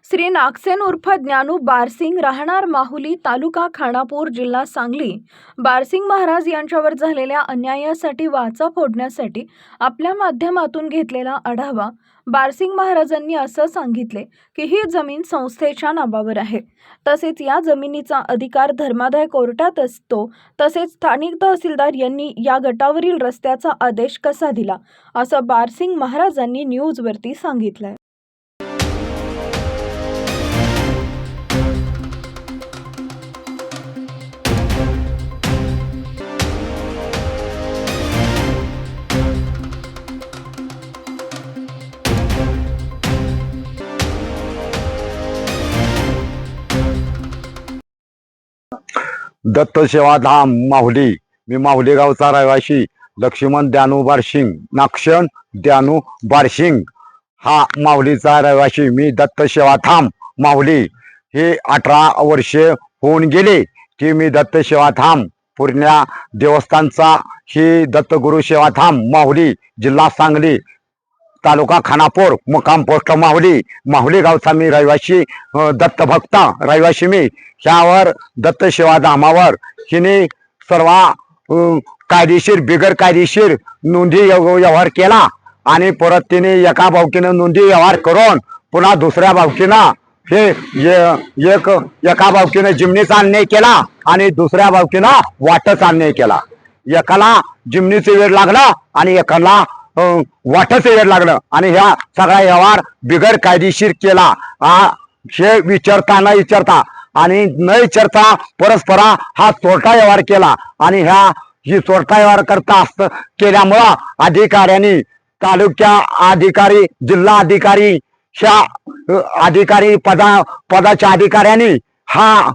श्री नागसेन उर्फ ज्ञानू बारसिंग राहणार माहुली तालुका खानापूर जिल्हा सांगली बारसिंग महाराज यांच्यावर झालेल्या अन्यायासाठी वाचा फोडण्यासाठी आपल्या माध्यमातून घेतलेला आढावा बारसिंग महाराजांनी असं सांगितले की ही जमीन संस्थेच्या नावावर आहे। तसेच या जमिनीचा अधिकार धर्मादाय कोर्टात असतो। तसेच स्थानिक तहसीलदार यांनी या गटावरील रस्त्याचा आदेश कसा दिला असं बारसिंग महाराजांनी न्यूजवरती सांगितलंय। दत्त सेवाधाम माहुली। मी माहुली गावचा रहिवासी लक्ष्मण ज्ञानू बारसिंग, नागसेन ज्ञानू बारसिंग हा माहुलीचा रहिवासी। मी दत्त सेवाधाम माहुली हे 18 वर्षे होऊन गेले की मी दत्त सेवाधाम पूर्णा देवस्थानचा ही दत्तगुरु सेवाधाम माहुली, जिल्हा सांगली, तालुका खानापूर, मुक्काम पोस्ट माहुली, माहुली गावचा मी रहिवासी, दत्तभक्त रहिवासी। मी ह्यावर दत्त सेवाधामावर हिने सर्व कायदेशीर बिगर कायदेशीर नोंदी व्यवहार केला आणि परत तिने एका भावकीनं नोंदी व्यवहार करून पुन्हा दुसऱ्या भावकीनं हे एका भावकीनं जिमनीचा अन्याय केला आणि दुसऱ्या भावकीनं वाटच अन्याय केला। एकाला जिमनीचे वेळ लागला आणि एकाला वाटच वेळ लागलं आणि ह्या सगळा व्यवहार बिगर कायदेशीर केला। हे विचारता न विचारता आणि न विचारता परस्परा हा चोरटा व्यवहार केला आणि ही चोरटा व्यवहार करता केल्यामुळं अधिकाऱ्यांनी, तालुक्या अधिकारी, जिल्हा अधिकारी, ह्या अधिकारी पदाच्या अधिकाऱ्यांनी हा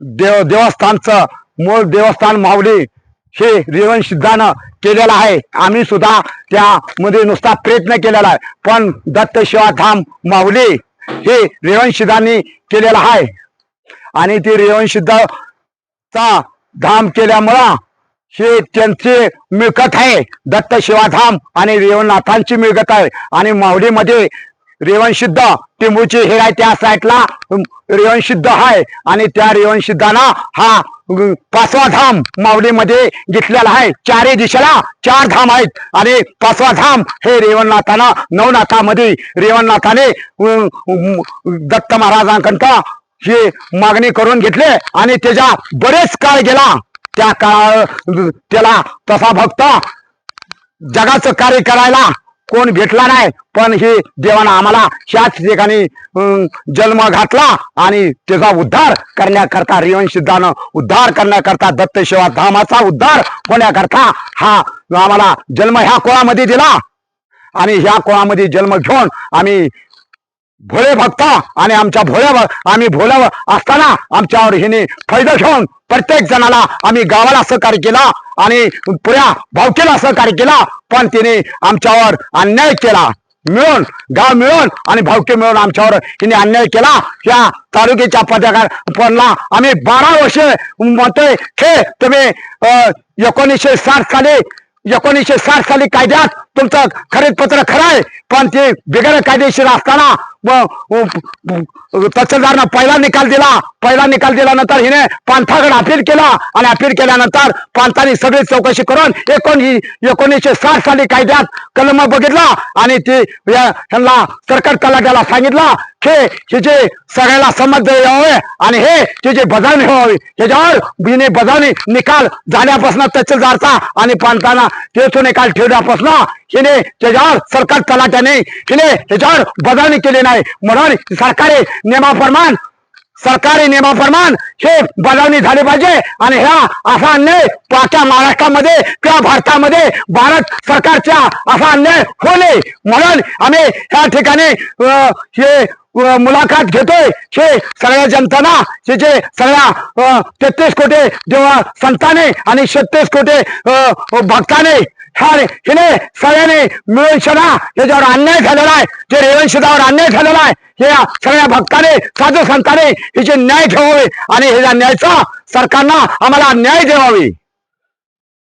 देवस्थानचं मूळ देवस्थान माहुली हे रेवण सिद्धानं केलेला आहे। आम्ही सुद्धा त्यामध्ये नुसता प्रयत्न केलेला आहे, पण दत्त सेवाधाम माहुली हे रेवण सिद्धांनी केलेला आहे आणि ते रेवण सिद्धाचा धाम केल्यामुळं हे त्यांचे मिळकत आहे। दत्त सेवाधाम आणि रेवणनाथांची मिळकत आहे आणि माहुलीमध्ये रेवण सिद्ध टिंबूची हे आहे, त्या साईडला रेवण सिद्ध आहे आणि त्या रेवण सिद्धांना हा 5वा धाम माऊलीमध्ये घेतलेला आहे। चारही दिशेला 4 धाम आहेत आणि 5वा धाम हे रेवणनाथानं, नवनाथामध्ये रेवणनाथाने दत्त महाराजांकरता हे मागणी करून घेतले आणि त्याचा बरेच काळ गेला। त्या काळ त्याला तसा भक्त जगाचं कार्य करायला कोण भेटला नाही, पण हे देवानं आम्हाला ह्याच ठिकाणी जन्म घातला आणि त्याचा उद्धार करण्याकरता, रेवण सिद्धानं उद्धार करण्याकरता, दत्त सेवाधामाचा उद्धार होण्याकरता हा आम्हाला जन्म ह्या कुळामध्ये दिला आणि ह्या कुळामध्ये जन्म घेऊन आम्ही भोळे भक्त आणि आमच्या आम्ही भोळ्या असताना आमच्यावर हिने फायदा घेऊन प्रत्येक जणाला आम्ही गावाला सहकार्य केला आणि पुऱ्या भावकीला सहकार्य केला, पण तिने आमच्यावर अन्याय केला। मिळून गाव मिळून आणि भावकी मिळून आमच्यावर हिने अन्याय केला। या तालुक्याच्या पदाला आम्ही 12 वर्षे म्हणतोय हे तुम्ही 1960 साली कायद्यात तुमचं खरेदी पत्र खरं आहे, पण ते बिगर कायदेशीर असताना तहसीलदारनं पहिला निकाल दिल्यानंतर हिने पंथाकडे अपील केला आणि अपील केल्यानंतर पंथाने सगळी चौकशी करून 1960 साली कायद्यात कलम बघितला आणि ते ह्यांना सरकार तलाट्याला सांगितलं हे जे सगळ्याला समज यावे आणि हे त्याची बजावणी व्हावी। ह्याच्यावर बिने बजावणी निकाल झाल्यापासून तहसीलदारचा आणि पंथाना तेच निकाल ठेवल्यापासून हिने त्याच्यावर सरकार तलाट्याने हिने ह्याच्यावर बजावणी केली नाही, म्हणून सरकारी नियमाप्रमाण हे बजावणी झाली पाहिजे आणि ह्या असा अन्याय पाक्या महाराष्ट्रामध्ये किंवा भारतामध्ये भारत सरकारच्या असा अन्याय होऊ नये, म्हणून आम्ही ह्या ठिकाणी हे मुलाखत घेतोय। हे सगळ्या जनताना हे जे सगळ्या 33 कोटी देवा संतांनी आणि 36 कोटी भक्तांनी हिने सगळ्यांनी मिळून शना याच्यावर अन्याय झालेला आहे, जे रेवण सिद्धावर अन्याय झालेला आहे, हे सगळ्या भक्तांनी, साधू संतांनी हिचे न्याय घ्यावे आणि ह्या न्यायाचा सरकारनं आम्हाला न्याय द्यावी।